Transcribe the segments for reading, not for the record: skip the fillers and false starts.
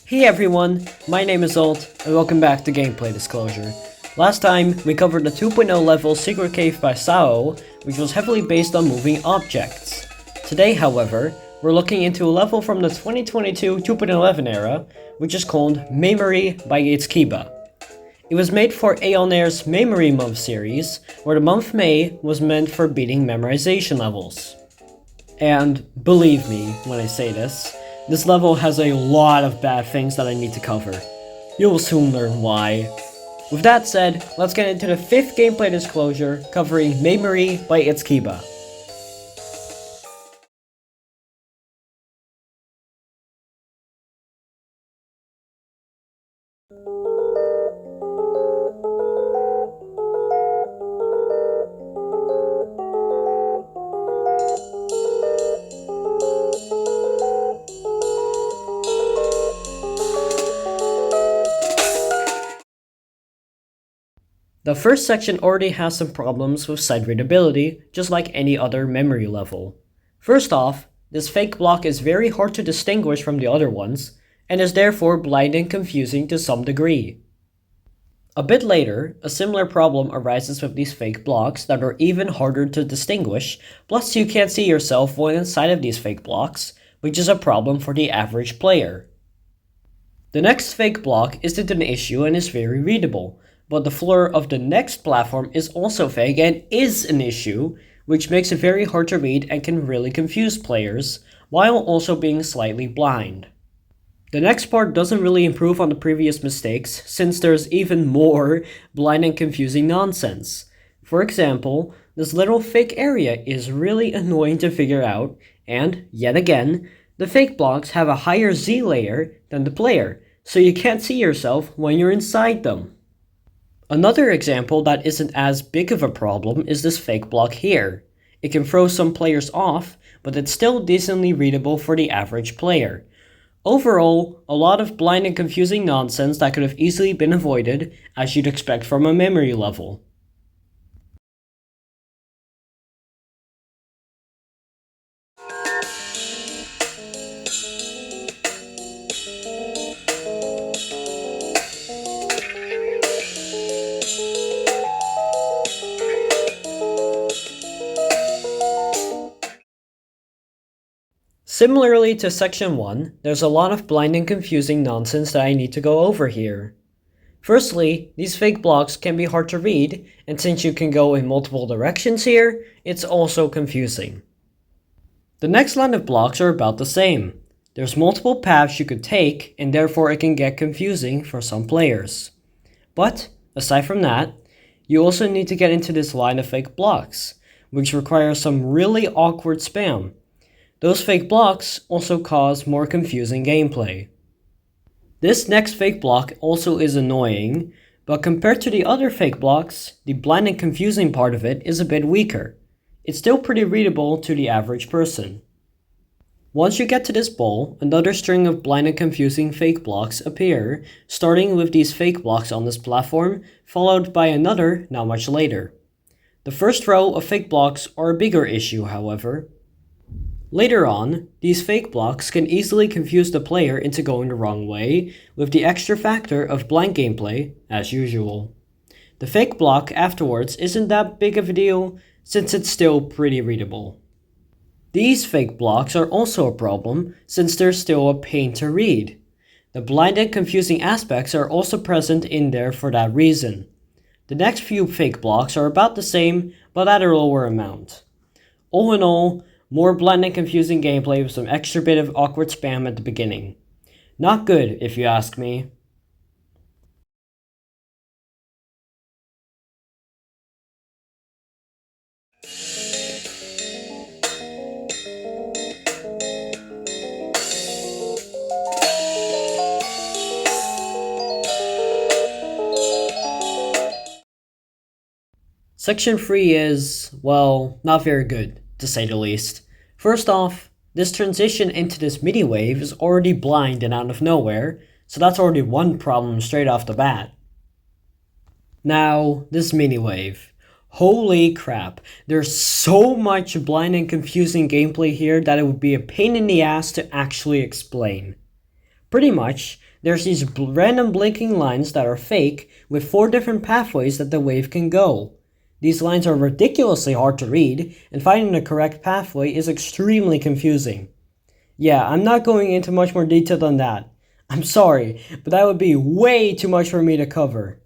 Hey everyone, my name is Alt, and welcome back to Gameplay Disclosure. Last time, we covered the 2.0 level Secret Cave by Sao, which was heavily based on moving objects. Today, however, we're looking into a level from the 2022 2.11 era, which is called MAYMORY by ItzKiba. It was made for Aeon Air's MAYMORY month series, where the month May was meant for beating memorization levels. And believe me when I say this level has a lot of bad things that I need to cover. You'll soon learn why. With that said, let's get into the 5th gameplay disclosure covering MAYMORY by ItzKiba. The first section already has some problems with sight readability, just like any other memory level. First off, this fake block is very hard to distinguish from the other ones, and is therefore blind and confusing to some degree. A bit later, a similar problem arises with these fake blocks that are even harder to distinguish, plus you can't see yourself when inside of these fake blocks, which is a problem for the average player. The next fake block isn't an issue and is very readable, but the floor of the next platform is also fake and is an issue, which makes it very hard to read and can really confuse players, while also being slightly blind. The next part doesn't really improve on the previous mistakes, since there's even more blind and confusing nonsense. For example, this little fake area is really annoying to figure out, and, yet again, the fake blocks have a higher Z layer than the player, so you can't see yourself when you're inside them. Another example that isn't as big of a problem is this fake block here. It can throw some players off, but it's still decently readable for the average player. Overall, a lot of blind and confusing nonsense that could have easily been avoided, as you'd expect from a memory level. Similarly to section 1, there's a lot of blind and confusing nonsense that I need to go over here. Firstly, these fake blocks can be hard to read, and since you can go in multiple directions here, it's also confusing. The next line of blocks are about the same. There's multiple paths you could take, and therefore it can get confusing for some players. But, aside from that, you also need to get into this line of fake blocks, which requires some really awkward spam. Those fake blocks also cause more confusing gameplay. This next fake block also is annoying, but compared to the other fake blocks, the blind and confusing part of it is a bit weaker. It's still pretty readable to the average person. Once you get to this bowl, another string of blind and confusing fake blocks appear, starting with these fake blocks on this platform, followed by another not much later. The first row of fake blocks are a bigger issue, however. Later on, these fake blocks can easily confuse the player into going the wrong way, with the extra factor of blind gameplay, as usual. The fake block afterwards isn't that big of a deal, since it's still pretty readable. These fake blocks are also a problem, since they're still a pain to read. The blind and confusing aspects are also present in there for that reason. The next few fake blocks are about the same, but at a lower amount. All in all, more blind and confusing gameplay with some extra bit of awkward spam at the beginning. Not good, if you ask me. Section 3 is, well, not very good, to say the least. First off, this transition into this MIDI wave is already blind and out of nowhere, so that's already one problem straight off the bat. Now, this MIDI wave. Holy crap, there's so much blind and confusing gameplay here that it would be a pain in the ass to actually explain. Pretty much, There's these random blinking lines that are fake with 4 different pathways that the wave can go. These lines are ridiculously hard to read, and finding the correct pathway is extremely confusing. Yeah, I'm not going into much more detail than that. I'm sorry, but that would be way too much for me to cover.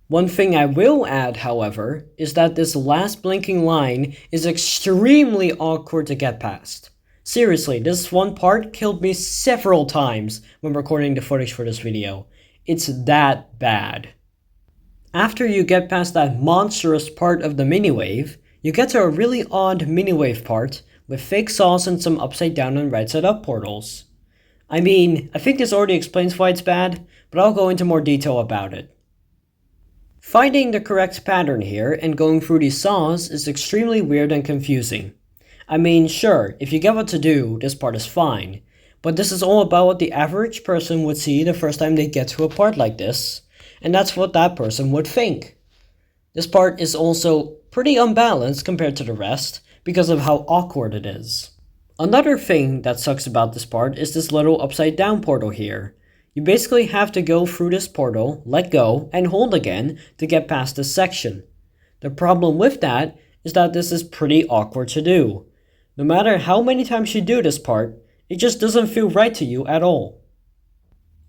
One thing I will add, however, is that this last blinking line is extremely awkward to get past. Seriously, this one part killed me several times when recording the footage for this video. It's that bad. After you get past that monstrous part of the mini-wave, you get to a really odd mini-wave part with fake saws and some upside down and right side up portals. I mean, I think this already explains why it's bad, but I'll go into more detail about it. Finding the correct pattern here and going through these saws is extremely weird and confusing. I mean, sure, if you get what to do, this part is fine, but this is all about what the average person would see the first time they get to a part like this, and that's what that person would think. This part is also pretty unbalanced compared to the rest because of how awkward it is. Another thing that sucks about this part is this little upside down portal here. You basically have to go through this portal, let go, and hold again to get past this section. The problem with that is that this is pretty awkward to do. No matter how many times you do this part, it just doesn't feel right to you at all.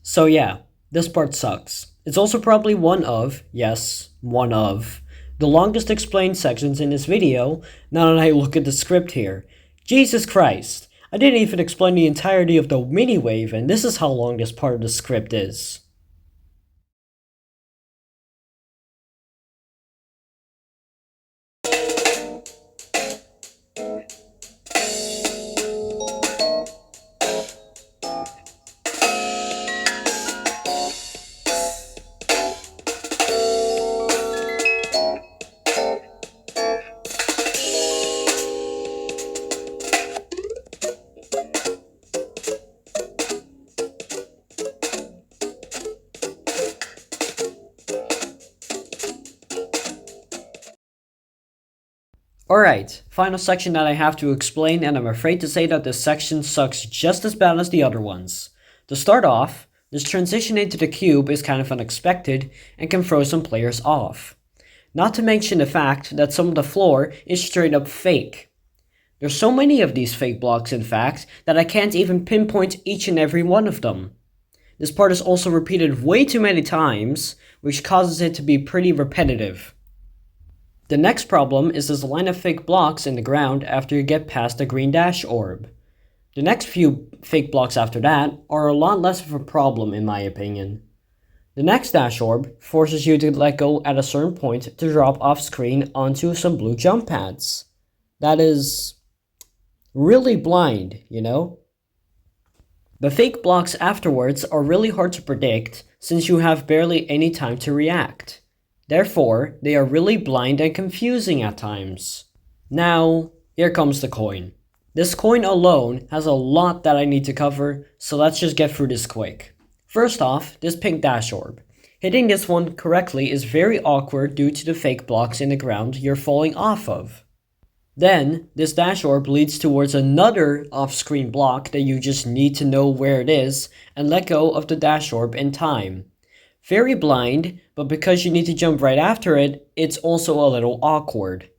So yeah, this part sucks. It's also probably one of, yes, one of, the longest explained sections in this video now that I look at the script here. Jesus Christ! I didn't even explain the entirety of the mini-wave, and this is how long this part of the script is. Alright, final section that I have to explain, and I'm afraid to say that this section sucks just as bad as the other ones. To start off, this transition into the cube is kind of unexpected and can throw some players off. Not to mention the fact that some of the floor is straight up fake. There's so many of these fake blocks in fact that I can't even pinpoint each and every one of them. This part is also repeated way too many times, which causes it to be pretty repetitive. The next problem is this line of fake blocks in the ground after you get past the green dash orb. The next few fake blocks after that are a lot less of a problem in my opinion. The next dash orb forces you to let go at a certain point to drop off screen onto some blue jump pads. That is really blind, you know? The fake blocks afterwards are really hard to predict since you have barely any time to react. Therefore, they are really blind and confusing at times. Now, here comes the coin. This coin alone has a lot that I need to cover, so let's just get through this quick. First off, this pink dash orb. Hitting this one correctly is very awkward due to the fake blocks in the ground you're falling off of. Then, this dash orb leads towards another off-screen block that you just need to know where it is and let go of the dash orb in time. Very blind, but because you need to jump right after it, it's also a little awkward.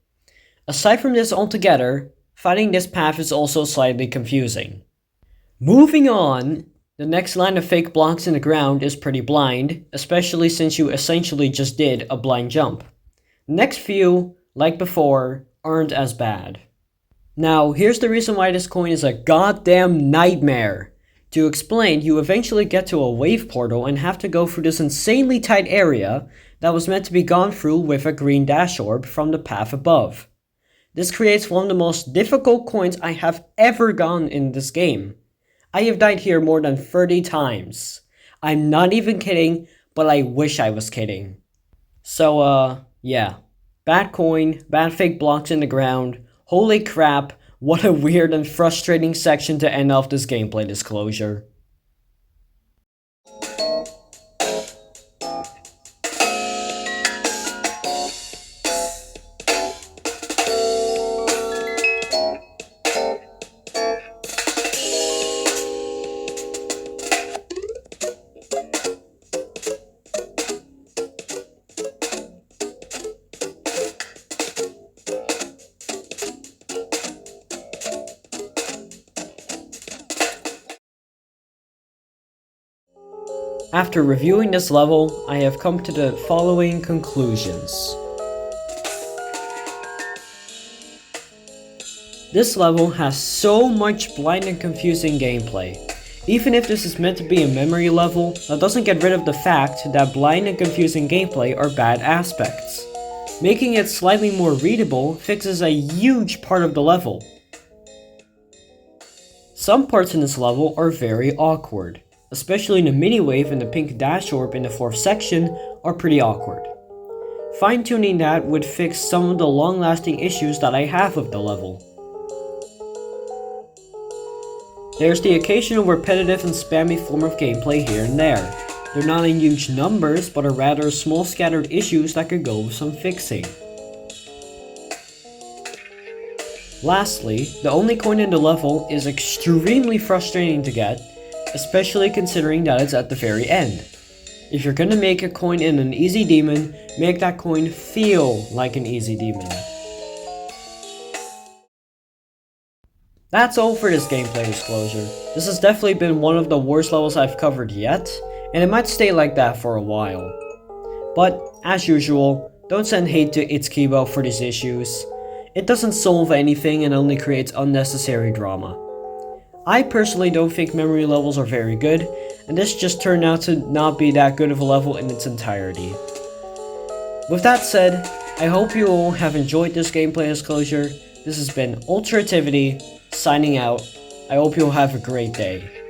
Aside from this altogether, finding this path is also slightly confusing. Moving on, the next line of fake blocks in the ground is pretty blind, especially since you essentially just did a blind jump. The next few, like before, aren't as bad. Now, here's the reason why this coin is a goddamn nightmare. To explain, you eventually get to a wave portal and have to go through this insanely tight area that was meant to be gone through with a green dash orb from the path above. This creates one of the most difficult coins I have ever gone in this game. I have died here more than 30 times. I'm not even kidding, but I wish I was kidding. So, yeah. Bad coin, bad fake blocks in the ground. Holy crap. What a weird and frustrating section to end off this gameplay disclosure. After reviewing this level, I have come to the following conclusions. This level has so much blind and confusing gameplay. Even if this is meant to be a memory level, that doesn't get rid of the fact that blind and confusing gameplay are bad aspects. Making it slightly more readable fixes a huge part of the level. Some parts in this level are very awkward, especially the mini-wave and the pink dash orb in the 4th section are pretty awkward. Fine-tuning that would fix some of the long-lasting issues that I have with the level. There's the occasional repetitive and spammy form of gameplay here and there. They're not in huge numbers, but are rather small scattered issues that could go with some fixing. Lastly, the only coin in the level is extremely frustrating to get, especially considering that it's at the very end. If you're gonna make a coin in an easy demon, make that coin feel like an easy demon. That's all for this gameplay disclosure. This has definitely been one of the worst levels I've covered yet, and it might stay like that for a while. But, as usual, don't send hate to ItzKiba for these issues. It doesn't solve anything and only creates unnecessary drama. I personally don't think memory levels are very good, and this just turned out to not be that good of a level in its entirety. With that said, I hope you all have enjoyed this gameplay disclosure. This has been Ultrativity, signing out. I hope you'll have a great day.